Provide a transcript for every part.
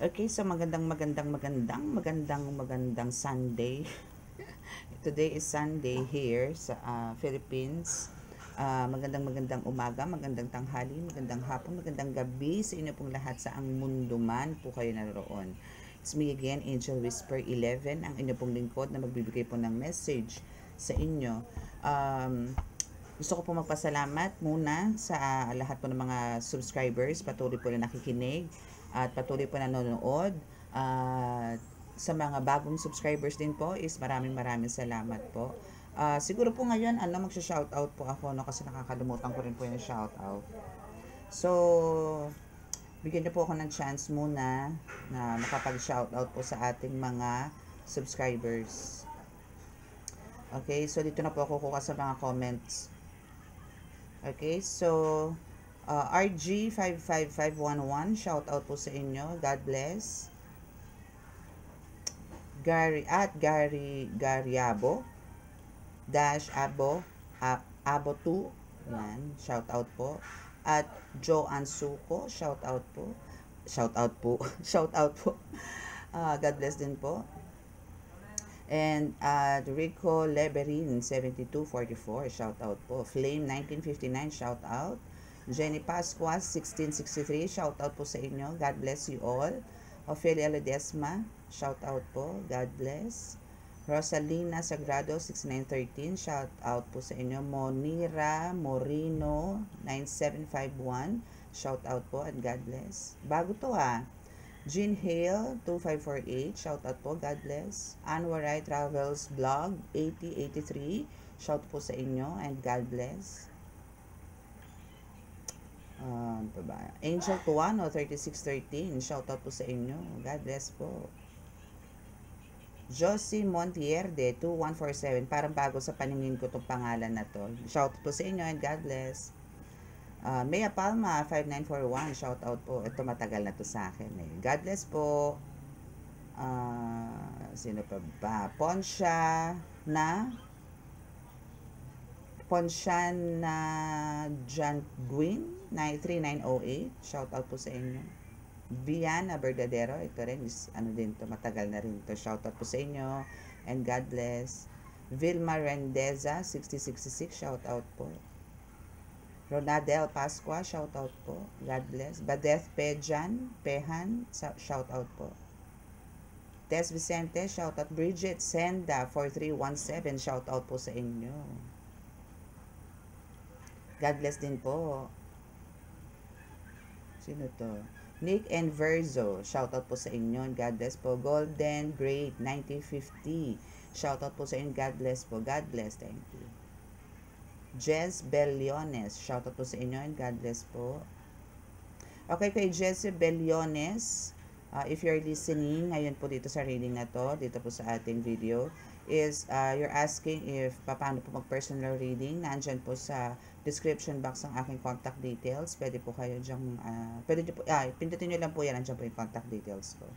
Okay, so magandang Sunday. Today is Sunday here sa Philippines. Magandang umaga, magandang tanghali, magandang hapon, magandang gabi sa inyo pong lahat sa ang mundo man po kayo naroon. It's me again, Angel Whisper 11, ang inyo pong lingkod na magbibigay po ng message sa inyo. Gusto ko po magpasalamat muna sa lahat po ng mga subscribers, patuloy po na nakikinig at patuloy po na nanonood. Sa mga bagong subscribers din po is maraming salamat po. Siguro po ngayon magsha-shoutout po ako kasi nakakalimutan ko rin po yung shoutout. So, bigyan niyo po ako ng chance muna na makapag-shoutout po sa ating mga subscribers. Okay, so dito na po ako kukuha sa mga comments. Okay, so RG55511, shout out po sa inyo. God bless. Gariabo dash abo 2, yan, shout out po. At Joe Ansuko, shout out po. God bless din po. And Rico Leberin 7244, shout out po. Flame 1959, shout out. Jenny Pasqua 1663, shout out po sa inyo. God bless you all. Ophelia Ledesma, shout out po. God bless. Rosalina Sagrado 6913, shout out po sa inyo. Monira Morino 9751, shout out po and God bless. Bago to Jean Hale 2548, shout out po, God bless. Anwarai Travels Blog 8083, shout po sa inyo and God bless. Angel Tuano 3613, shout out po sa inyo, God bless po. Josie Montierde 2147, parang bago sa paningin ko itong pangalan na to, shout out po sa inyo and God bless. Mea Palma 5941, shout out po. Ito matagal na to sa akin God bless po. Sino pa ba? Ponsha na John Gwyn 93908, shout out po sa inyo. Viana Verdadero, ito rin is din to, matagal na rin to, shout out po sa inyo and God bless. Vilma Rendeza 6066, shout out po. Ronadel Pasqua, shout out po. God bless. Badeth Pehan, shout out po. Tess Vicente, shout out. Bridget Senda 4317, shout out po sa inyo. God bless din po. Sino to? Nick and Verzo, shout out po sa inyo. God bless po. Golden Great 1950, shout out po sa inyo. God bless po. God bless. Thank you. Jez Beliones, shoutout po sa inyo and God bless po. Okay, kay Jez Beliones, if you're listening ngayon po dito sa reading na to, dito po sa ating video, is you're asking if paano po mag-personal reading. Nandyan po sa description box ang aking contact details. Pwede po kayo dyan, pindutin nyo lang po yan, nandyan po yung contact details ko.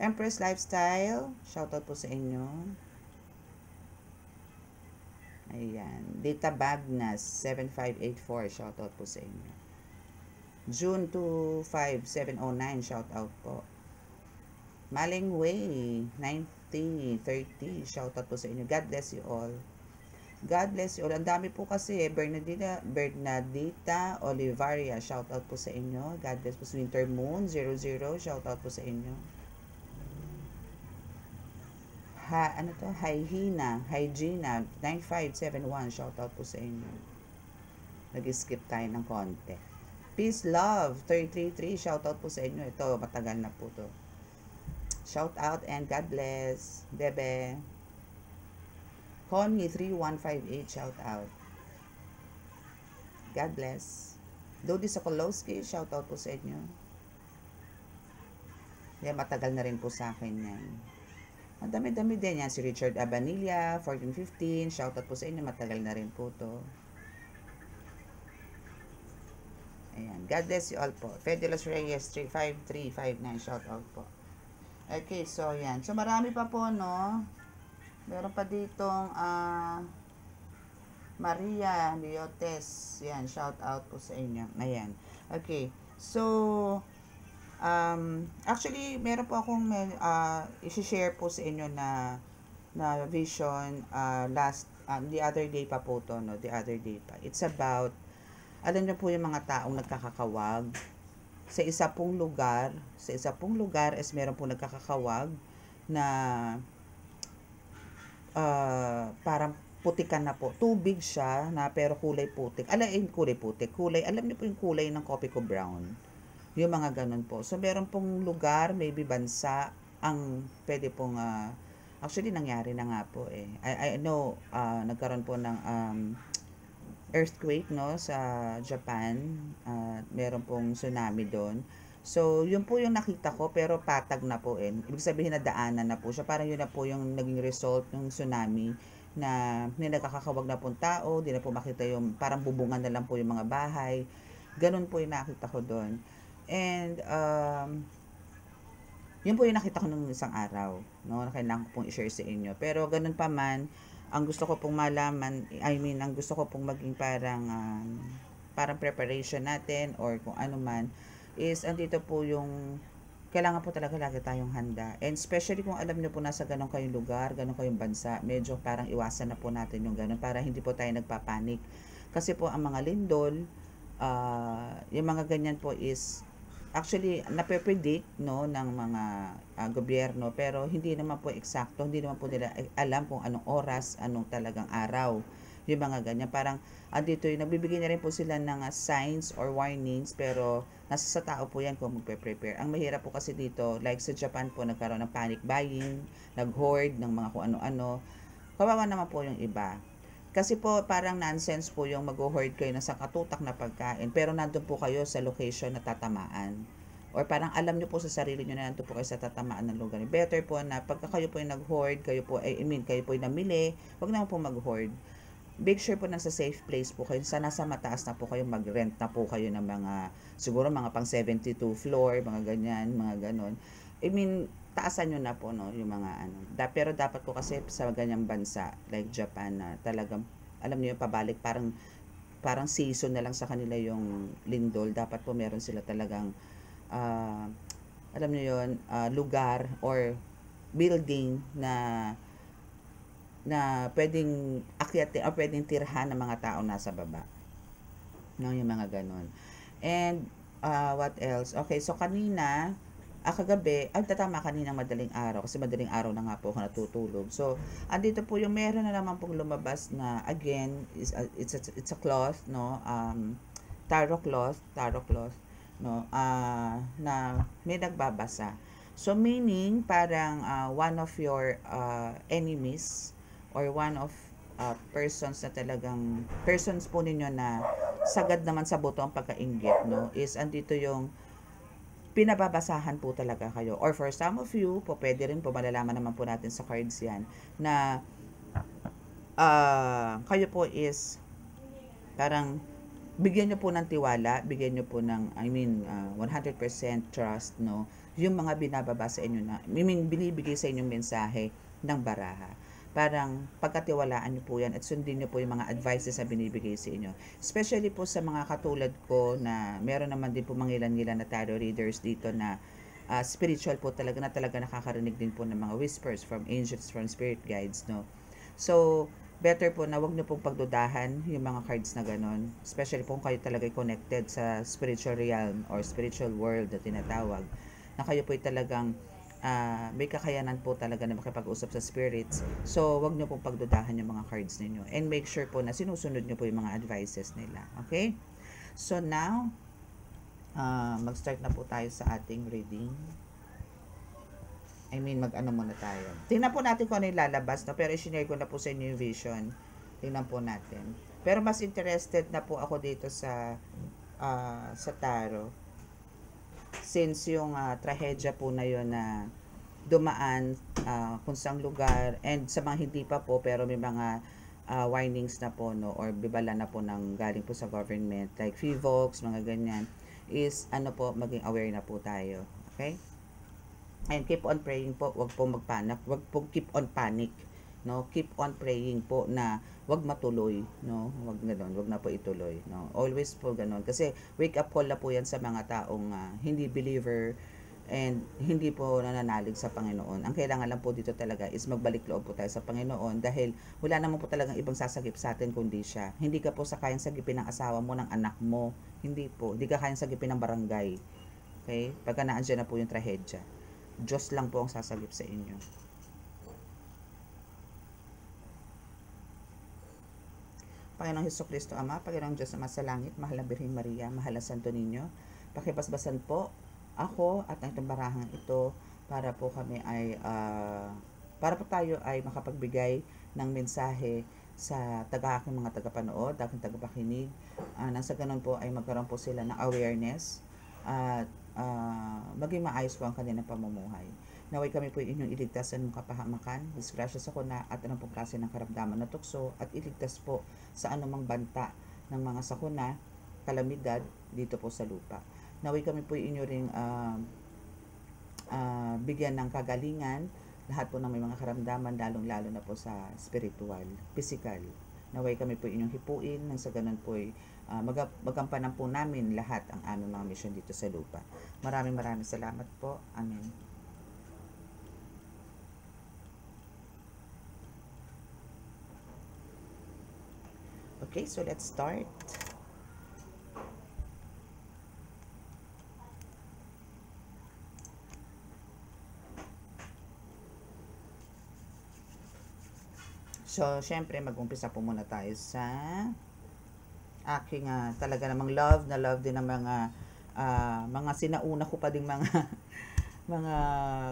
Empress Lifestyle, shoutout po sa inyo. Ayan. Dita Bagnas 7584, shoutout po sa inyo. June 25709, shoutout po. Maling Way 9030, shoutout po sa inyo. God bless you all. God bless you all. Ang dami po kasi Bernadita Olivaria, shoutout po sa inyo. God bless po. Winter Moon 00, shoutout po sa inyo. Hygiena 9571, shoutout po sa inyo. Nag-skip tayo ng konti. Peace Love 333, shoutout po sa inyo. Ito, matagal na po to. Shoutout and God bless. Bebe Connie 3158, shoutout. God bless. Dodi Sokolowski, shoutout po sa inyo. Yan, matagal na rin po sa akin yan. Ang dami-dami din yan. Si Richard Abanilla, 1415. Shoutout po sa inyo. Matagal na rin po to. Ayan. God bless you all po. Fedelos Reyes, 35359. Shoutout po. Okay, so yan. So marami pa po, no? Meron pa ditong Maria Liotes. Yan. Shoutout po sa inyo. Ayan. Okay. So Actually, meron po akong i-share po sa inyo na vision the other day pa po to, no? The other day pa. It's about, alam niyo po yung mga taong nagkakakawag sa isa pong lugar is meron po nagkakakawag na parang putikan na po. Tubig siya na pero kulay putik. Alam niyo po yung kulay ng kopi ko brown. Yung mga ganun po. So, meron pong lugar, maybe bansa, ang pwede pong, actually, nangyari na nga po eh. I know, nagkaroon po ng earthquake, no, sa Japan. Meron pong tsunami doon. So, yun po yung nakita ko, pero patag na po eh. Ibig sabihin na daanan na po siya. Parang yun na po yung naging result ng tsunami na nagkakakawag na pong tao, di na po makita yung, parang bubungan na lang po yung mga bahay. Ganun po yung nakita ko doon. And, yun po yung nakita ko nung isang araw, no, na kailangan ko pong i-share sa inyo. Pero ganun pa man, ang gusto ko pong malaman, ang gusto ko pong maging parang preparation natin or kung ano man, is andito po yung kailangan po talaga lagi tayong handa. And especially kung alam nyo po nasa ganun kayong lugar, ganun kayong bansa, medyo parang iwasan na po natin yung ganun para hindi po tayo nagpapanik. Kasi po ang mga lindol, yung mga ganyan po is actually nape-predict, no, ng mga gobyerno, pero hindi naman po eksakto, hindi naman po nila alam kung anong oras, anong talagang araw. Yung mga ganyan, parang andito yung nagbibigay na rin po sila ng signs or warnings, pero nasa sa tao po yan kung magpe-prepare. Ang mahirap po kasi dito, like sa Japan po, nagkaroon ng panic buying, nag-hoard ng mga kung ano-ano. Kawawa naman po yung iba. Kasi po parang nonsense po yung mag-hoard kayo ng sakatutak na pagkain, pero nandun po kayo sa location na tatamaan. Or parang alam nyo po sa sarili nyo na nandun po kayo sa tatamaan ng lugar. Better po na pagka kayo po yung nag-hoard, kayo po yung namili, wag naman po mag-hoard. Make sure po na sa safe place po kayo. Sa nasa mataas na po kayo, mag-rent na po kayo ng mga, siguro mga pang 72 floor, mga ganyan, mga ganon. Taasan nyo na po, no, yung mga ano. Pero dapat po kasi sa ganyang bansa, like Japan, na talagang, alam niyo yung pabalik, parang season na lang sa kanila yung lindol. Dapat po meron sila talagang, alam niyo yun, lugar or building na pwedeng akyatin o pwedeng tirhan ng mga tao nasa baba. No, yung mga ganon. And, what else? Okay, so kanina, kagabi, tatama kaninang madaling araw, kasi madaling araw na nga po ako natutulog. So, andito po yung meron na naman pong lumabas na, again, it's a cloth, no, tarot cloth, no, na may nagbabasa. So, meaning, parang one of your enemies, or one of persons po ninyo na sagad naman sa buto ang pagkainggit, no, is andito yung pinababasahan po talaga kayo. Or for some of you, po pwede rin po, malalaman naman po natin sa cards yan, na kayo po is parang bigyan nyo po ng tiwala, bigyan nyo po ng, 100% trust, no, yung mga binababa sa inyo na, binibigay sa inyong mensahe ng baraha. Parang pagkatiwalaan nyo po yan at sundin nyo po yung mga advices na binibigay sa inyo. Especially po sa mga katulad ko na meron naman din po mangilan-ngilan na tarot readers dito na spiritual po talaga nakakarinig din po ng mga whispers from angels, from spirit guides, no. So, better po na wag nyo pong pagdudahan yung mga cards na ganon. Especially po kung kayo talaga connected sa spiritual realm or spiritual world na tinatawag. Na kayo po talagang may kakayanan po talaga na makipag-usap sa spirits. So, wag nyo pong pagdudahan yung mga cards ninyo. And make sure po na sinusunod nyo po yung mga advices nila. Okay? So, now, mag-start na po tayo sa ating reading. Mag-ano muna tayo. Tingnan po natin kung ano yung lalabas. No? Pero i-share ko na po sa inyo yung vision. Tingnan po natin. Pero mas interested na po ako dito sa tarot. Since yung trahedya po na yun na dumaan kung saang lugar, and sa mga hindi pa po, pero may mga warnings na po, no, or bibala na po ng galing po sa government, like FIVOX, mga ganyan, is maging aware na po tayo. Okay? And keep on praying po, wag po magpanik, wag po keep on panic. no? Keep on praying po na wag matuloy, no? Wag ganoon, wag na po ituloy, no? Always po ganoon kasi wake up call na po 'yan sa mga taong hindi believer and hindi po nananalig sa Panginoon. Ang kailangan lang po dito talaga is magbalik loob po tayo sa Panginoon dahil wala naman po talagang ibang sasagip sa atin kundi siya. Hindi ka po sa kayang sagipin ng asawa mo, ng anak mo. Hindi po. Hindi ka kayang sagipin ng barangay. Okay? Pagka naandyan na po yung trahedya. Diyos lang po ang sasagip sa inyo. Panginoong Hesukristo Ama, Panginoong Diyos na sa langit, mahal na Birheng Maria, mahal na Santo Niño, pakibasbasan po ako at ang itong barahang ito para po kami ay para po tayo ay makapagbigay ng mensahe sa aking mga tagapanood, aking tagapakinig, nang sa ganun po ay magkaroon po sila ng awareness at maging maayos po ang kanilang pamumuhay. Naway kami po inyong iligtas sa anumang kapahamakan, disgrasya sa kuna at anong pong klase ng karamdaman na tukso at iligtas po sa anumang banta ng mga sakuna, kalamidad dito po sa lupa. Naway kami po inyo ring bigyan ng kagalingan lahat po ng may mga karamdaman, lalong-lalo na po sa spiritual, physical. Naway kami po inyong hipuin nang sa ganun po ay magampanan po namin lahat ang aming mga mission dito sa lupa. Maraming salamat po. Amen. Okay, so let's start. So, syempre, mag-umpisa po muna tayo sa aking talaga namang love din ng mga sinauna ko pa ding mga mga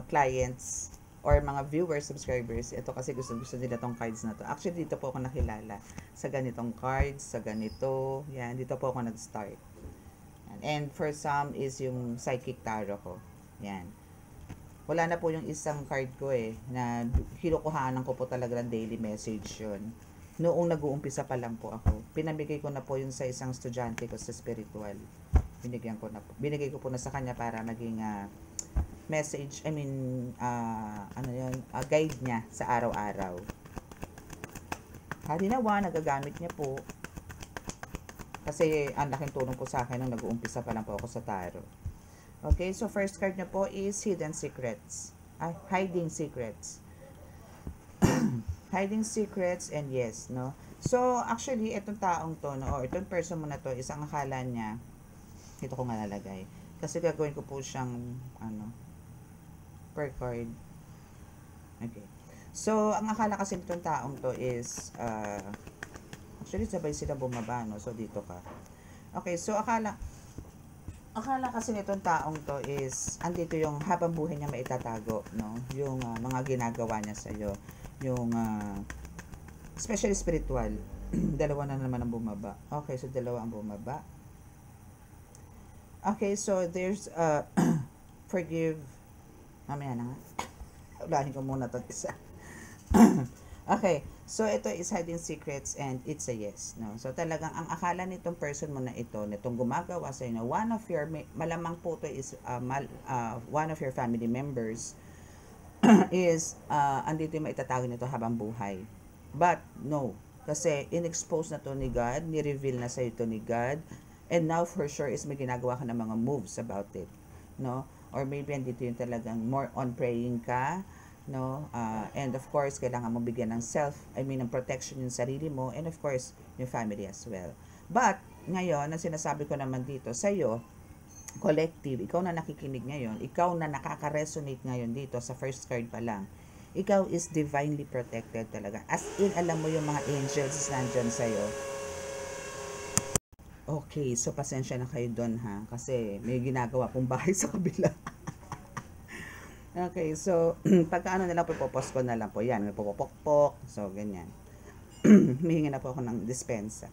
clients or mga viewers, subscribers. Ito kasi gusto nila tong cards na to. Actually, dito po ako nakilala sa ganitong cards, sa ganito. Yan, dito po ako nag-start. And for some is yung psychic tarot ko. Yan. Wala na po yung isang card ko na kinukuhanan ko po talaga ng daily message yun. Noong nag-uumpisa pa lang po ako, pinamigay ko na po yun sa isang estudyante ko sa spiritual. Binigay ko po na sa kanya para maging message, guide niya sa araw-araw. Halinawa, nagagamit niya po. Kasi ang laking tulong po sa akin nung nag-uumpisa pa lang po ako sa tarot. Okay, so first card niya po is Hidden Secrets. Hiding Secrets. Hiding Secrets and yes, no? So, actually, itong taong to, no, or itong person mo na to, isang akala niya, ito ko nga nalagay. Kasi gagawin ko po siyang, per card. Okay. So, ang akala kasi itong taong to is, actually, sabay sila bumaba, no? So, dito ka. Okay, so akala kasi nitong taong to is andito yung habang buhay niya maitatago, no? Yung mga ginagawa niya sa iyo, yung especially spiritual. Dalawa na naman ang bumaba. Okay, so dalawa ang bumaba. Okay, so there's forgive. Mamaya na nga. Ulahin ko muna 'to isa. Okay, so ito is Hiding Secrets and it's a yes, no? So talagang ang akala nitong person mo na ito, nitong gumagawa sa inyo, one of your, malamang po to is one of your family members is andito yung maitatago nito habang buhay. But no, kasi in-expose na to ni God, ni-reveal na sa ito ni God, and now for sure is may ginagawa ka ng mga moves about it, no? Or maybe andito yung talagang more on praying ka, no, and of course kailangan mo bigyan ng ng protection yung sarili mo, and of course yung family as well. But ngayon, ang sinasabi ko naman dito sa iyo, collective, ikaw na nakikinig ngayon, ikaw na nakaka-resonate ngayon dito sa first card pa lang, ikaw is divinely protected talaga, as in alam mo yung mga angels nandyan sa iyo. Okay, so pasensya na kayo doon ha, kasi may ginagawa pong bahay sa kabila. Okay, so, pagka na lang po, ipopost ko na lang po. Yan, may popopok-pok. So, ganyan. Humihingi na po ako ng dispensa.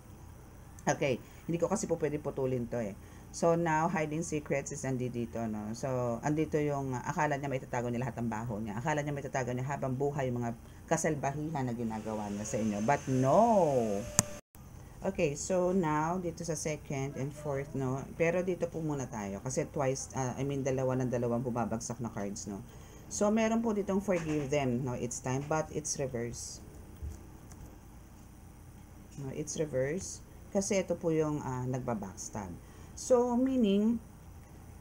Okay, hindi ko kasi po pwede putulin to So, now, Hiding Secrets is andito, no? So, andito yung, akala niya may tatago niya lahat ng baho niya. Akala niya may tatago niya habang buhay yung mga kasalbahihan na ginagawa niya sa inyo. But, no! Okay, so now, dito sa second and fourth, no? Pero dito po muna tayo. Kasi twice, dalawang bumabagsak na cards, no? So, meron po ditong forgive them, no? It's time, but it's reverse. No, it's reverse. Kasi ito po yung nagbabackstab. So, meaning,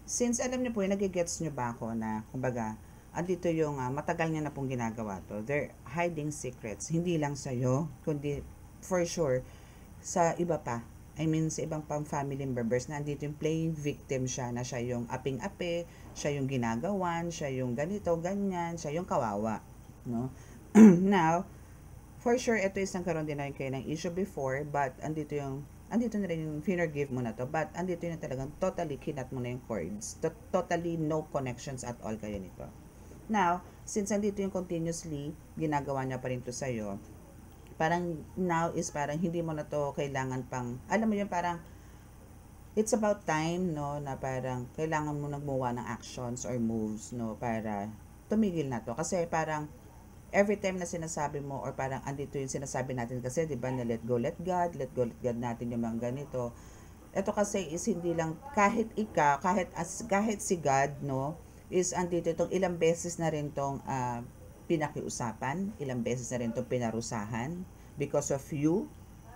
since alam niyo po, nagigets niyo ba ako na, kumbaga, andito yung matagal niya na pong ginagawa to. They're hiding secrets. Hindi lang sa'yo, kundi for sure, sa iba pa. I mean, sa ibang pang family members na andito yung playing victim siya, na siya yung aping-ape, siya yung ginagawan, siya yung ganito, ganyan, siya yung kawawa. No? Now, for sure, ito is nagkaroon din na kayo ng issue before, but andito na rin yung forgive mo na to, but andito yung talagang totally kinat mo na yung cords. Totally no connections at all kayo nito. Now, since andito yung continuously, ginagawa niya pa rin to sa'yo, parang now is parang hindi mo na to kailangan pang, alam mo yun, parang it's about time, no, na parang kailangan mo nagmuwa ng actions or moves, no, para tumigil na to. Kasi parang every time na sinasabi mo or parang andito yung sinasabi natin kasi, di ba, na let go, let God natin yung mga ganito. Ito kasi is hindi lang, kahit si God, no, is andito itong ilang beses na rin tong pinakiusapan, ilang beses na rin itong pinarusahan because of you,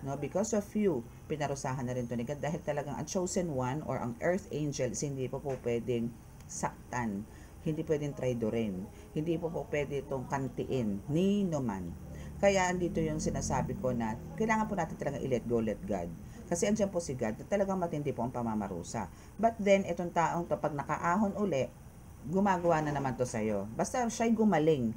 no, because of you, pinarusahan na rin ito ni God dahil talagang ang chosen one or ang earth angel is hindi po pwedeng saktan, hindi pwedeng traidorin, hindi po pwede itong kantiin ni naman. Kaya andito yung sinasabi ko na kailangan po natin talagang i-let go, let God. Kasi andyan po si God, talagang matindi po ang pamamarusa. But then, itong taong to, pag nakaahon uli, gumagawa na naman to sa'yo. Basta siya'y gumaling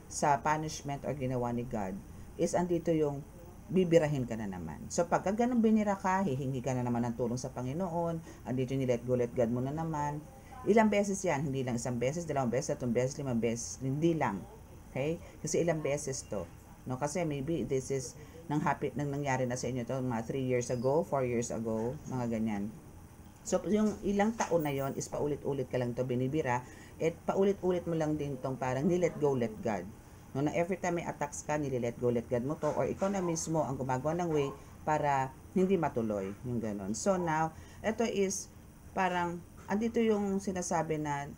sa punishment or ginawa ni God, is andito yung bibirahin ka na naman. So, pagka ganun binira ka, hihingi ka na naman ng tulong sa Panginoon, andito yung let go, let God mo na naman. Ilang beses yan, hindi lang isang beses, dalawang beses, 3 beses, 5 beses, hindi lang. Okay? Kasi ilang beses to. No? Kasi maybe this is nang nangyari na sa inyo to mga 3 years ago, 4 years ago, mga ganyan. So, yung ilang taon na yon is paulit-ulit ka lang to binibira, at paulit-ulit mo lang din tong parang ni-let go, let God. No, na every time may attacks ka, nili-let go, let God mo to, or ikaw na mismo ang gumagawa ng way para hindi matuloy, yung ganon. So, now, ito is parang, andito yung sinasabi na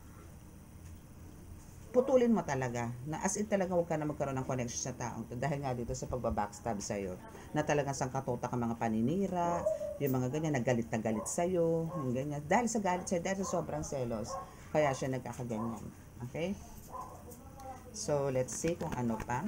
putulin mo talaga, na as in talaga huwag ka na magkaroon ng connection sa taong to dahil nga dito sa pagbabackstab sa'yo, na talagang sangkatota ka mga paninira, yung mga ganyan, nagalit na galit sa'yo, yung ganyan, dahil sa galit sa'yo, dahil sa sobrang selos, kaya siya nagkakaganyan. Okay? So, let's see kung ano pa.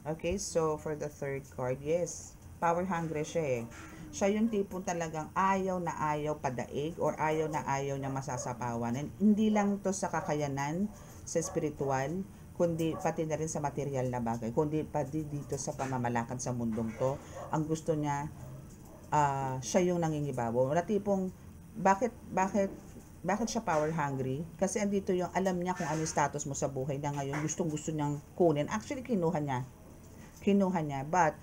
Okay, so for the third card, yes, power hungry siya eh. Siya yung tipong talagang ayaw na ayaw padaig or ayaw na ayaw niya masasapawan. And hindi lang to sa kakayanan, sa spiritual, kundi pati na rin sa material na bagay. Kundi pati dito sa pamamalakad sa mundong to. Ang gusto niya, siya yung nangingibabaw. Na tipong, bakit siya power hungry? Kasi andito yung alam niya kung ano yung status mo sa buhay na ngayon. Gustong-gusto niyang kunin. Actually, kinuha niya. But,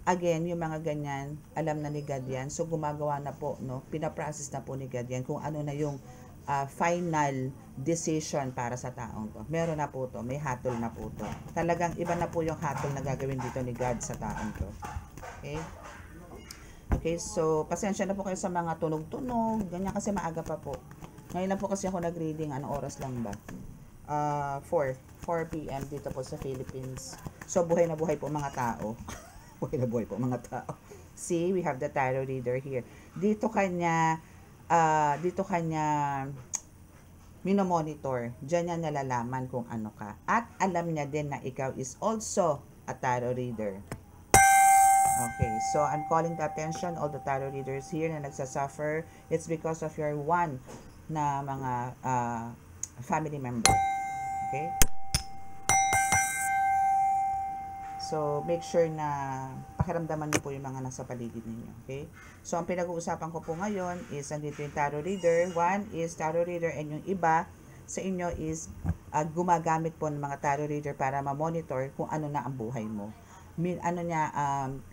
again, yung mga ganyan, alam na ni God yan. So, gumagawa na po, no? Pinaprocess na po ni God yan kung ano na yung final decision para sa taong to. Meron na po to. May hatol na po to. Talagang iba na po yung hatol na gagawin dito ni God sa taong to. Okay? Okay, so, pasensya na po kayo sa mga tunog-tunog. Ganyan kasi maaga pa po. Ngayon lang po kasi ako nag-reading. Anong oras lang ba? 4 p.m. dito po sa Philippines. So, buhay na buhay po mga tao. Buhay na buhay po mga tao. See, we have the tarot reader here. Dito kanya minomonitor. Diyan niya nalalaman kung ano ka. At alam niya din na ikaw is also a tarot reader. Okay, so I'm calling the attention all the tarot readers here na nagsasuffer. It's because of your one na mga family member. Okay? So, make sure na pakiramdaman niyo po yung mga nasa paligid ninyo. Okay? So, ang pinag-uusapan ko po ngayon is, andito yung tarot reader. One is tarot reader and yung iba sa inyo is gumagamit po ng mga tarot reader para ma-monitor kung ano na ang buhay mo.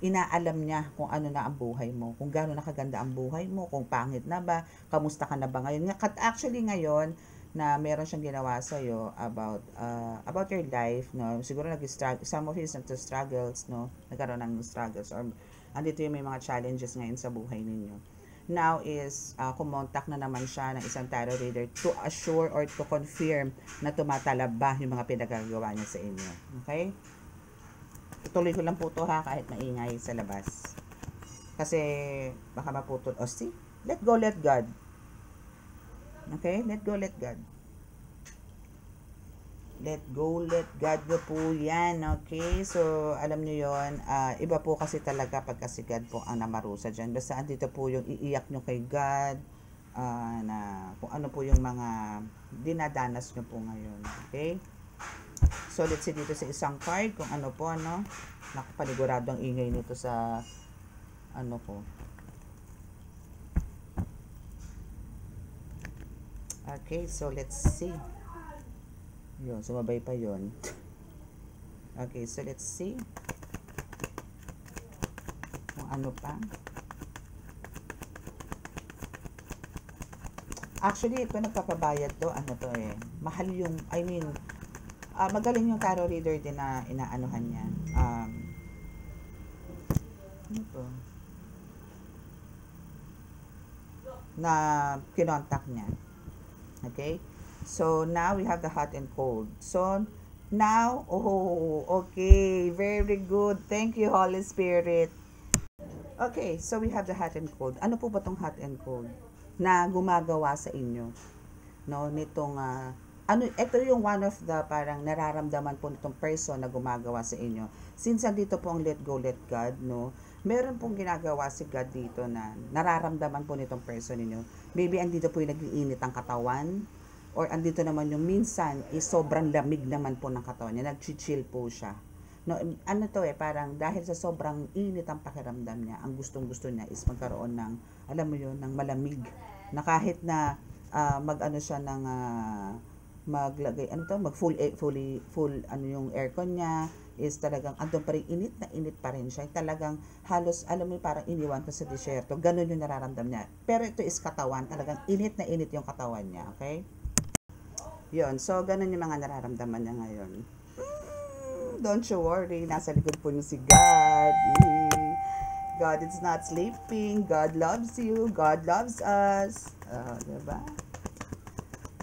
Inaalam niya kung ano na ang buhay mo. Kung gaano nakaganda ang buhay mo, kung pangit na ba, kamusta ka na ba ngayon. Actually ngayon, na meron siyang ginawa sa iyo about your life, no, siguro some of you struggles, no, nagkaroon ng struggles or andito yung may mga challenges ngayon sa buhay ninyo. now is kumontak na naman siya ng isang tarot reader to assure or to confirm na tumatalab ba yung mga pinagagawa niya sa inyo. Okay? Ituloy ko lang po to ha, kahit maingay sa labas. Kasi baka maputol. O see? Let go, let God. Okay? Let go, let God. Let go, let God nyo po yan. Okay? So, alam nyo yon, iba po kasi talaga pagka si God po ang namarusa dyan. Basta andito po yung iiyak nyo kay God, na kung ano po yung mga dinadanas nyo po ngayon. Okay? So, let's see dito sa isang card kung ano po, ano. Nakapaniguradong ingay nito sa ano ko. Okay, so let's see. Yun, sumabay pa yun. Okay, so let's see kung ano pa. Actually, ito nagpapabayad to. Ano to eh. Mahal yung, I mean, magaling yung tarot reader din na inaanuhan niya. Ano to? Na kinontak niya. Okay? So, now we have the hot and cold. So, now, oh, okay. Very good. Thank you, Holy Spirit. Okay, so we have the hot and cold. Ano po ba tong hot and cold na gumagawa sa inyo? No, nitong, ito yung one of the parang nararamdaman po nitong person na gumagawa sa inyo. Since andito po ang let go, let God, no? Meron pong ginagawa si God dito na nararamdaman po nitong person ninyo. Maybe andito po yung nag-iinit ang katawan, or andito naman yung minsan is sobrang lamig naman po ng katawan niya, nag-chill po siya. No, ano to eh, parang dahil sa sobrang init ang pakiramdam niya, ang gustong-gusto niya is magkaroon ng, alam mo yun, ng malamig. Na kahit na mag-ano siya ng maglagay, ano to, full ano yung aircon niya, is talagang andun pa rin, init na init pa rin siya. Talagang halos, alam mo parang iniwan ko sa disyerto. Ganun yung nararamdam niya. Pero ito is katawan, talagang init na init yung katawan niya, okay? Yun, so ganun yung mga nararamdaman niya ngayon. Don't you worry, nasa likod po niyo si God. God is not sleeping. God loves you. God loves us. Diba?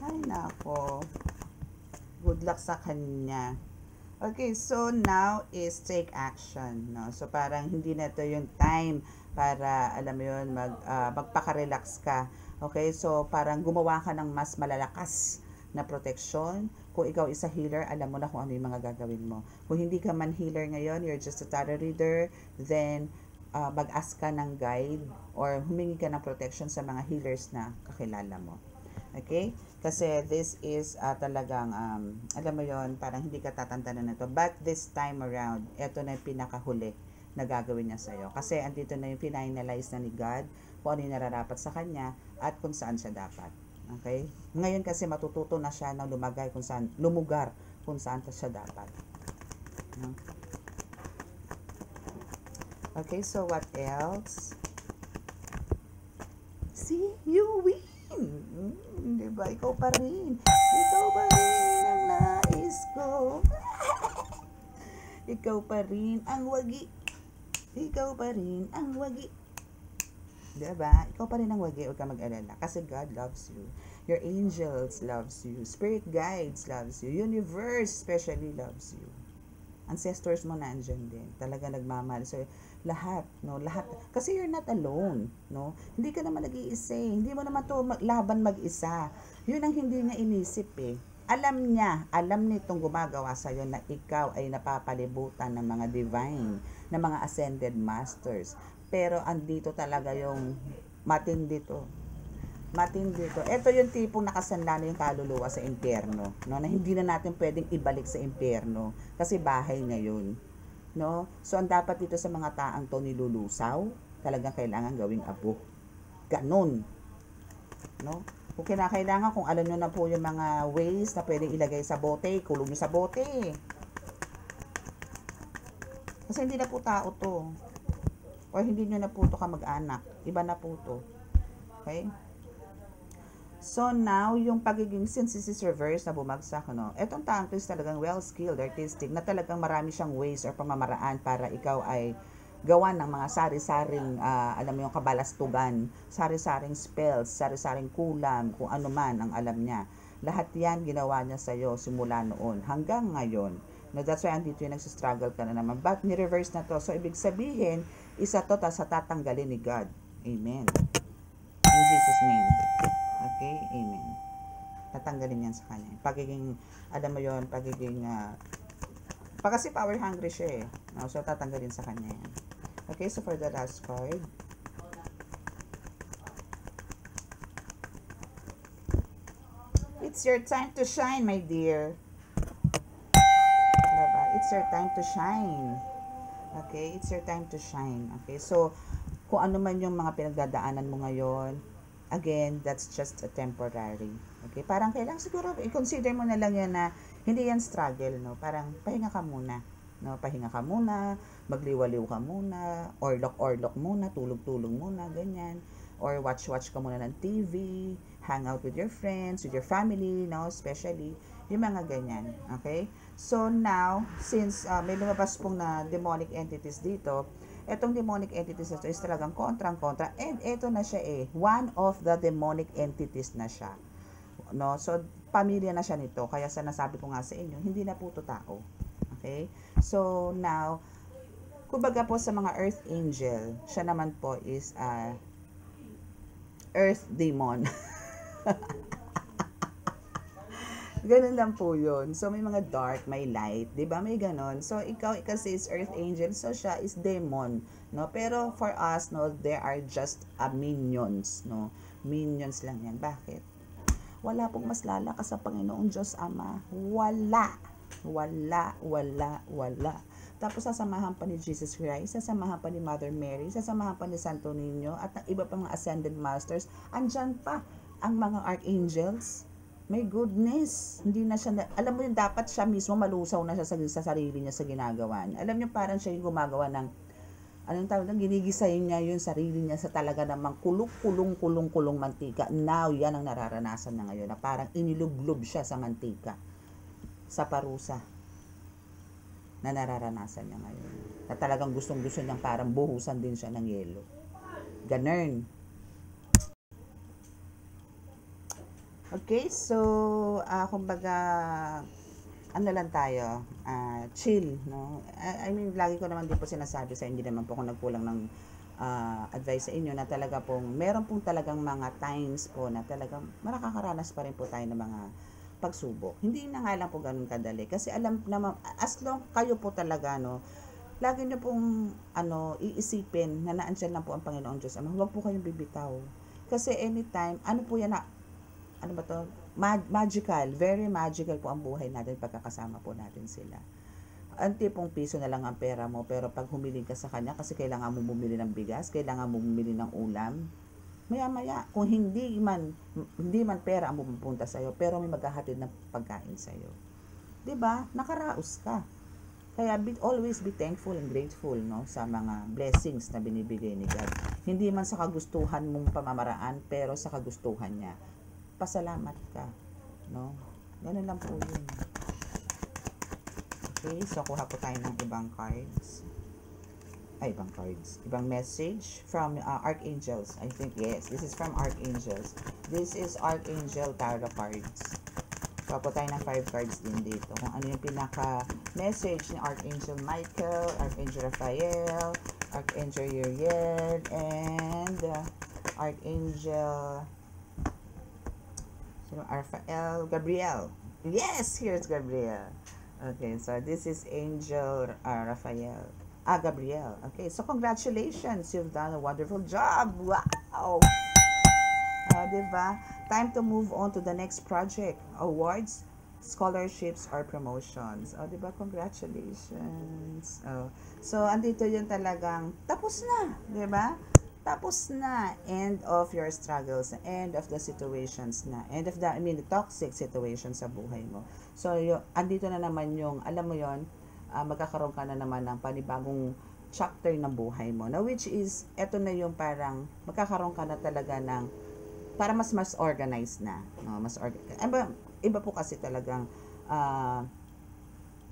Ay, nako. Good luck sa kanya. Okay, so now is take action. No? So parang hindi na ito yung time para, alam mo yun, magpaka-relax ka. Okay, so parang gumawa ka ng mas malalakas na protection. Kung ikaw is a healer, alam mo na kung ano yung mga gagawin mo. Kung hindi ka man healer ngayon, you're just a tarot reader, then mag-ask ka ng guide or humingi ka ng protection sa mga healers na kakilala mo. Okay? Kasi this is talagang, alam mo yon, parang hindi ka tatantanan na to. But this time around, ito na yung pinakahuli na gagawin niya sa'yo. Kasi andito na yung finalize na ni God kung ano yung nararapat sa kanya at kung saan siya dapat. Okay? Ngayon kasi matututo na siya na lumugar kung saan siya dapat. Okay, so what else? See, you win. Diba? Ikaw pa rin. Ikaw pa rin ang nais ko. Ikaw pa rin ang wagi. Ikaw pa rin ang wagi. Diba? Ikaw pa rin ang wagi, huwag ka mag-alala. Kasi God loves you. Your angels loves you. Spirit guides loves you. Universe especially loves you. Ancestors mo nandyan din. Talaga nagmamahal. So, lahat, no? Lahat. Kasi you're not alone, no? Hindi ka naman nag-iisa eh. Hindi mo naman to laban mag-isa. Yun ang hindi niya inisip eh. Alam nitong gumagawa sa'yo na ikaw ay napapalibutan ng mga divine, ng mga ascended masters. Pero andito talaga yung matindi to. Ito yung tipong nakasanla na yung kaluluwa sa impyerno, no? Na hindi na natin pwedeng ibalik sa impyerno kasi bahay ngayon, no? So ang dapat dito sa mga taang to nilulusaw, talagang kailangan gawing abo. Ganon, no? Kung kinakailangan, kung alam nyo na po yung mga ways na pwedeng ilagay sa bote, kulong nyo sa bote. Kasi hindi na po tao to. Or hindi nyo na po to kamag-anak. Iba na po to. Okay? So now, yung pagiging synthesis reverse na bumagsak, no? Etong taong is talagang well-skilled, artistic, na talagang marami siyang ways or pamamaraan para ikaw ay gawa ng mga sari-saring, alam mo yung kabalastugan, sari-saring spells, sari-saring kulam, kung ano man ang alam niya. Lahat yan ginawa niya sa'yo simula noon hanggang ngayon. No, that's why andito yung nagsistruggle ka na naman. But ni-reverse na to. So, ibig sabihin, isa to sa tatanggalin ni God. Amen. In Jesus' name. Okay? Amen. Tatanggalin yan sa kanya. Pagiging, alam mo yon, pagiging, kasi power hungry siya eh. No? So, tatanggalin sa kanya yan. Okay, so for the last card. It's your time to shine, my dear. Diba? It's your time to shine. Okay, it's your time to shine. Okay, so, kung ano man yung mga pinagdadaanan mo ngayon, again, that's just a temporary. Okay, parang kailangan siguro, i-consider mo na lang yan na hindi yan struggle, no? Parang pahinga ka muna. No, pahinga ka muna, magliwaliw ka muna, orlok muna, tulog-tulog muna, ganyan. Or watch ka muna ng TV, hang out with your friends, with your family, no, especially, yung mga ganyan, okay? So now, since may lumabas pong na demonic entities dito, etong demonic entities na ito is talagang kontrang-kontra, and ito na siya eh, one of the demonic entities na siya. No, so pamilya na siya nito, kaya sa nasabi ko nga sa inyo, hindi na po to tao. Okay? So, now, kumbaga po sa mga earth angel, siya naman po is earth demon. Ganun lang po yun. So, may mga dark, may light. Diba? May ganon. So, ikaw kasi is earth angel, so siya is demon. No? Pero for us, no, there are just minions. No? Minions lang yan. Bakit? Wala pong mas lalakas sa Panginoong Diyos Ama. Wala. Tapos sasamahan pa ni Jesus Christ, sasamahan pa ni Mother Mary, sasamahan pa ni Santo Niño, at ng iba pang mga ascended masters. Andyan pa ang mga archangels. My goodness, hindi na siya, alam mo yung dapat siya mismo malusaw na siya sa sarili niya sa ginagawa niya. Alam niyo, parang siya yung gumagawa ng, anong tawag na, ginigisayin niya yung sarili niya sa talaga namang kulong mantika. Now, yan ang nararanasan niya ngayon, na parang inilublob siya sa mantika, sa parusa na nararanasan niya ngayon. Na talagang gustong-gusto niyang parang buhusan din siya ng yelo. Ganun. Okay, so, kumbaga, ano lang tayo, chill, no? I mean, lagi ko naman din po sinasabi sa hindi naman po ako nagkulang ng advice sa inyo na talaga pong, meron pong talagang mga times po na talagang makakaranas pa rin po tayo ng mga pagsubok. Hindi na nga lang po ganun kadali. Kasi alam naman, as long kayo po talaga, no, lagi nyo pong, iisipin na naandyan lang po ang Panginoon Diyos. Huwag po kayong bibitaw. Kasi anytime, ano po yan na, magical, very magical po ang buhay natin pagkakasama po natin sila. Ang tipong piso na lang ang pera mo, pero pag humiling ka sa Kanya, kasi kailangan mo bumili ng bigas, kailangan mo bumili ng ulam, maya-maya, kung hindi man pera ang pupunta sa'yo, pero may maghahatid ng pagkain sa'yo. Diba? Nakaraos ka. Kaya always be thankful and grateful, no, sa mga blessings na binibigay ni God. Hindi man sa kagustuhan mong pamamaraan, pero sa kagustuhan niya. Pasalamat ka. No? Ganun lang po yun. Okay, so kuha po tayo ng ibang cards. Ibang message from Archangels. I think, yes, this is from Archangels. This is Archangel Tarot cards. Kuha po tayo ng 5 cards din dito. Kung ano yung pinaka-message ni Archangel Michael, Archangel Raphael, Archangel Uriel, and Archangel Gabriel. Yes, here's Gabriel. Okay, so this is Angel Raphael. Gabriel. Okay, so congratulations. You've done a wonderful job. Wow! Diba? Time to move on to the next project. Awards, scholarships, or promotions. Diba? Congratulations. So, andito yun talagang tapos na. Diba? Tapos na. End of your struggles. End of the situations na. End of the toxic situations sa buhay mo. So, andito na naman yung, alam mo yon, magkakaroon ka na naman ng panibagong chapter ng buhay mo. Na which is, eto na yung parang, magkakaroon ka na talaga ng, para mas organized na. No? Iba po kasi talagang,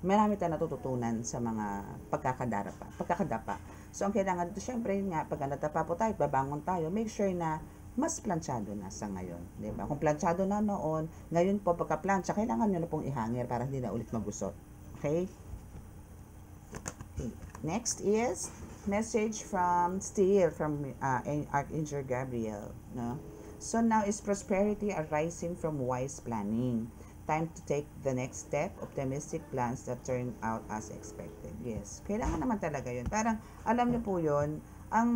marami tayong natututunan sa mga pagkakadapa. So, ang kailangan dito, syempre, nga, pag natapa po tayo, babangon tayo, make sure na mas planchado na sa ngayon. Diba? Kung planchado na noon, ngayon po, pagka-plancha, kailangan nyo na pong ihangir para hindi na ulit magusot. Okay? Next is message from Steel, from Archangel Gabriel. No? So, now is prosperity arising from wise planning. Time to take the next step, optimistic plans that turn out as expected. Yes, kailangan naman talaga yun. Parang, alam niyo po yun, ang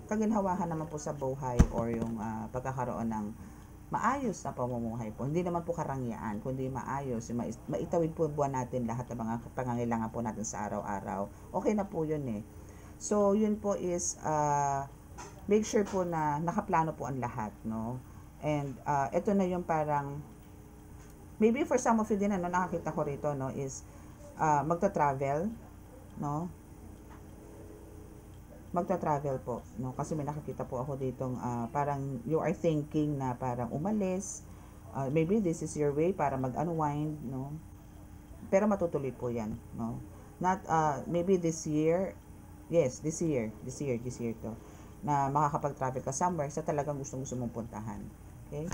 kaginhawahan naman po sa buhay or yung pagkakaroon ng maayos na pamumuhay po. Hindi naman po karangyaan, kundi maayos. Maitawid po buwan natin lahat ng mga pangangailangan po natin sa araw-araw. Okay na po yun eh. So, yun po is, make sure po na nakaplano po ang lahat, no? And, ito na yung parang, maybe for some of you din, ano, nakakita ko rito, no, is magta-travel, no? Magta-travel po, no? Kasi may nakakita po ako ditong parang you are thinking na parang umalis. Maybe this is your way para mag-unwind, no? Pero matutuloy po 'yan, no? Not maybe this year. Yes, this year to. Na makakapag-travel ka somewhere sa talagang gustong-gusto mong puntahan. Okay?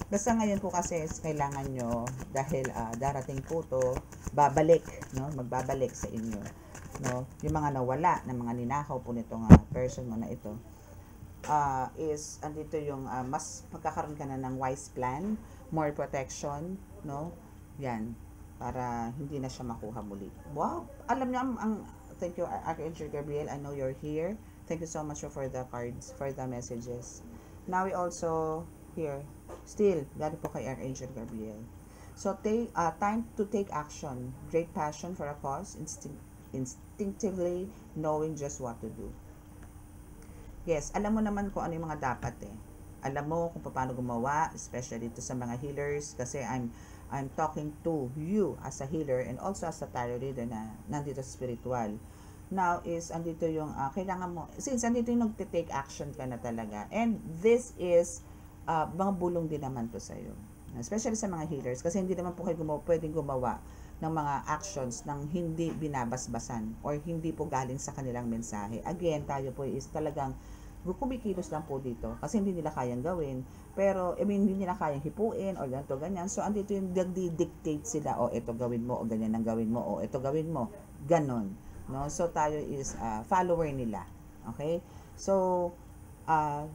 Basta ngayon po kasi kailangan nyo, dahil darating po to, babalik, no? Magbabalik sa inyo, no? Yung mga nawala, na mga ninakaw po nitong person mo na ito, is, andito yung, mas magkakaroon ka na ng wise plan, more protection, no? Yan, para hindi na siya makuha muli. Wow! Alam niyo, thank you, Archangel Gabriel, I know you're here. Thank you so much for the cards, for the messages. Now we also, here, still, galing po kay Archangel Gabriel. So, time to take action. Great passion for a cause, instinctively knowing just what to do. Yes, alam mo naman kung ano yung mga dapat eh. Alam mo kung paano gumawa, especially to sa mga healers, kasi I'm talking to you as a healer and also as a tarot reader na nandito sa spiritual. Now is, andito yung, kailangan mo, since andito yung nag-take action ka na talaga, and this is, mga bulong din naman to sa'yo. Especially sa mga healers. Kasi hindi naman po kayo pwedeng gumawa ng mga actions ng hindi binabasbasan or hindi po galing sa kanilang mensahe. Again, tayo po is talagang kumikilos lang po dito. Kasi hindi nila kayang gawin. Pero, hindi nila kayang hipuin o ganito, ganyan. So, andito yung nagdi-dictate sila, o ito gawin mo, o ganyan ang gawin mo, o ito gawin mo. Ganon. No? So, tayo is follower nila. Okay? So,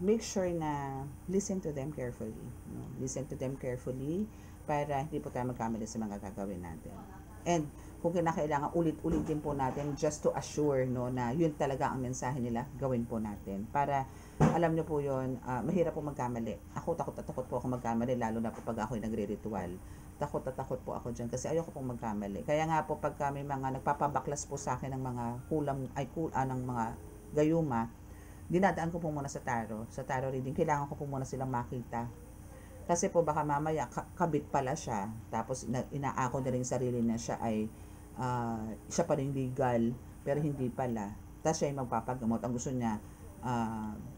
make sure na listen to them carefully. No? Listen to them carefully para hindi po tayo magkamali sa mga gagawin natin. And kung kinakailangan, ulit-ulitin po natin just to assure, no, na yun talaga ang mensahe nila, gawin po natin. Para, alam nyo po yun, mahirap po magkamali. Ako, takot po ako magkamali, lalo na po pag ako'y nagre-ritual. Takot po ako dyan kasi ayoko pong magkamali. Kaya nga po, pag may mga nagpapabaklas po sa akin ng mga ng mga gayuma, dinadaan ko po muna sa tarot reading. Kailangan ko po muna silang makita. Kasi po baka mamaya kabit pala siya, tapos inaako na rin sarili na siya ay siya pa rin legal, pero hindi pala. Tapos siya ay magpapagamot. Ang gusto niya,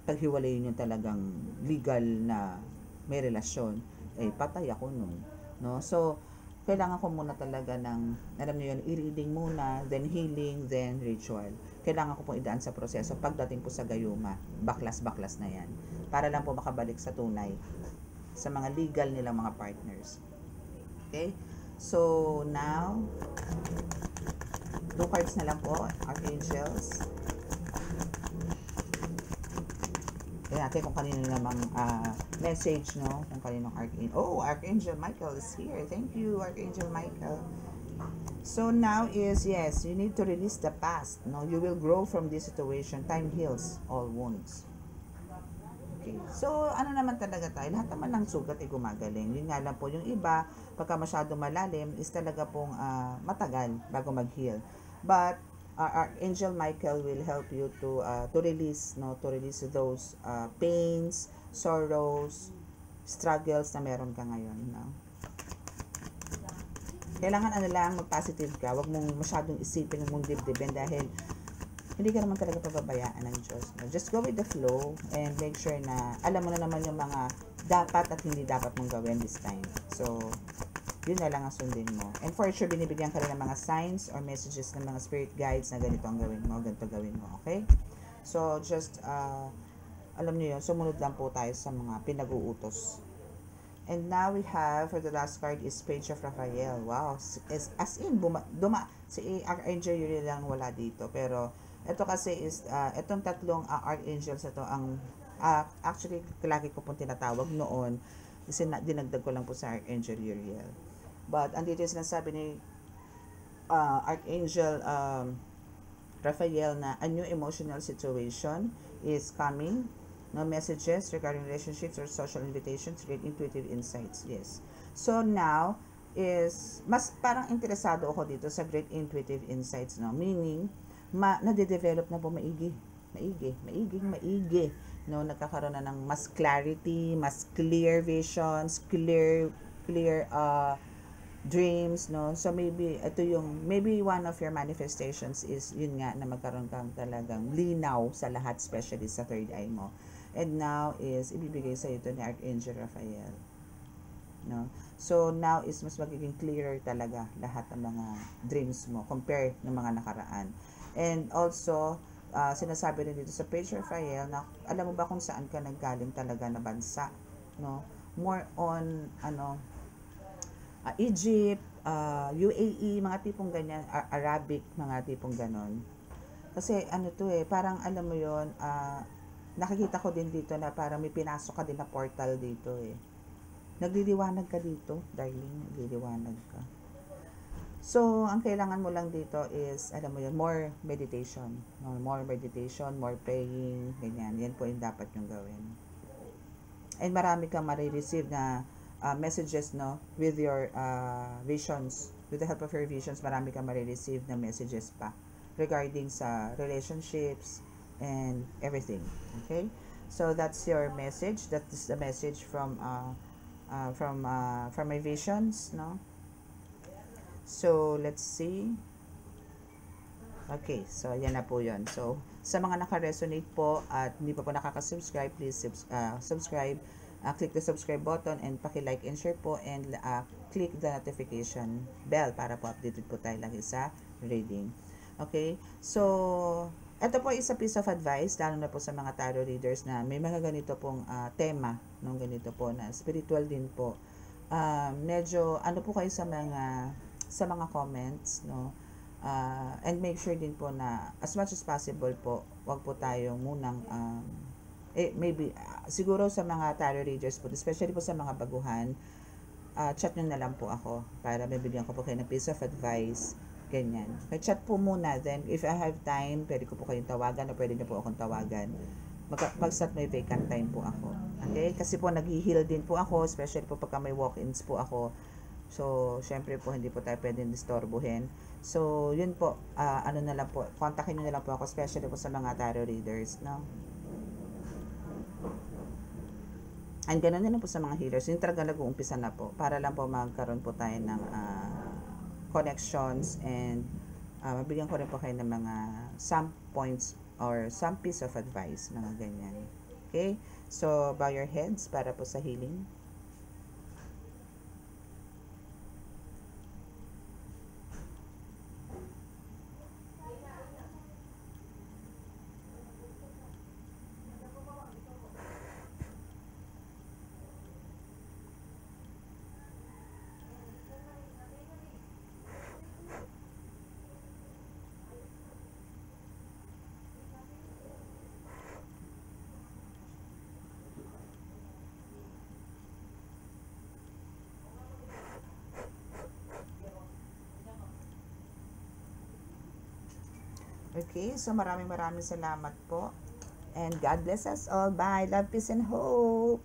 paghiwalayin yung talagang legal na may relasyon. Patay ako nun. No? So, kailangan ko muna talaga ng, alam niyo yun, i-reading muna, then healing, then ritual. Kailangan ko pong idaan sa proseso. Pagdating po sa gayuma, baklas-baklas na yan. Para lang po makabalik sa tunay, sa mga legal nilang mga partners. Okay? So, now, 2 cards na lang po, Archangels. Kaya natin kung kanino namang message, no? Kung kaninong Archangel. Oh, Archangel Michael is here. Thank you, Archangel Michael. So now is, yes, you need to release the past. No, you will grow from this situation. Time heals all wounds. Okay. So, ano naman talaga tayo? Lahat naman ng sugat ay gumagaling. Yun nga lang po, yung iba, pagka masyado malalim, is talaga pong matagal bago mag-heal. But, Archangel Michael will help you to release, no, to release those pains, sorrows, struggles na meron ka ngayon, no? Kailangan lang, mag-positive ka. Huwag mong masyadong isipin ng mong dibdibin dahil hindi ka naman talaga pababayaan ng Diyos. No? Just go with the flow and make sure na alam mo na naman yung mga dapat at hindi dapat mong gawin this time. So, yun na lang ang sundin mo. And for sure, binibigyan ka rin ng mga signs or messages ng mga spirit guides na ganito ang gawin mo, ganito gawin mo, okay? So, just, alam niyo yun, sumunod lang po tayo sa mga pinag-uutos. And now we have, for the last card is Page of Raphael. Wow, as in, si Archangel Uriel lang wala dito. Pero, ito kasi is, itong tatlong Archangels, ito ang, actually, lagi ko pong tinatawag noon, kasi dinagdag ko lang po sa Archangel Uriel. But, andito yung sinasabi ni Archangel Raphael na a new emotional situation is coming. No messages regarding relationships or social invitations, great intuitive insights. Yes. So now is mas parang interesado ako dito sa great intuitive insights, no? Meaning nade-develop na po maigi, no? Nagkakaroon na ng mas clarity, mas clear visions, clear dreams, no? So maybe ito yung maybe one of your manifestations is yun nga na magkaroon kang talagang linaw sa lahat, especially sa third eye mo. And now is ibibigay sa ito ni Archangel Raphael, no? So now is mas magiging clearer talaga lahat ng mga dreams mo compare ng mga nakaraan. And also sinasabi rin dito sa Page of Raphael na alam mo ba kung saan ka nanggaling talaga na bansa, no? More on Egypt, UAE, mga tipong ganyan, Arabic, mga tipong ganon. Kasi parang alam mo yon, nakikita ko din dito na parang may pinasok ka din na portal dito eh. Nagliliwanag ka dito, darling, nagliliwanag ka. So, ang kailangan mo lang dito is, alam mo yun, more meditation. More meditation, more praying, ganyan. Yan po yung dapat yung gawin. And marami kang marireceive na messages, no, with your visions. With the help of your visions, marami kang marireceive na messages pa regarding sa relationships, and everything. Okay, so that's your message. That is the message from my visions, no? So let's see. Okay, so yan na po yun. So sa mga naka-resonate po at hindi pa po nakaka-subscribe, please subscribe. Click the subscribe button and paki-like and share po, and click the notification bell para po updated po tayo lagi sa reading. Okay, so ito po is a piece of advice, lalo na po sa mga tarot readers na may mga ganito pong tema, no, ganito po na spiritual din po. Medyo po kayo sa mga comments, no, and make sure din po na as much as possible po, wag po tayo munang maybe siguro sa mga tarot readers po, especially po sa mga baguhan, chat nyo na lang po ako para mabigyan ko po kayo ng piece of advice. Ganyan. Chat po muna. Then, if I have time, pwede ko po kayong tawagan o pwede niyo po akong tawagan. Mag-start may vacant time po ako. Okay? Kasi po, nag-heal din po ako, especially po pagka may walk-ins po ako. So, syempre po, hindi po tayo pwedeng disturbuhin. So, yun po. Na lang po. Kontakin nyo na lang po ako, especially po sa mga tarot readers, no? And ganoon din po sa mga healers. Yung talaga nag-uumpisa na po. Para lang po magkaroon po tayo ng connections, and mabigyan ko rin po kayo ng mga some points or some piece of advice, mga ganyan. Okay? So, bow your heads para po sa healing. Okay, so maraming salamat po. And God bless us all. Bye. Love, peace, and hope.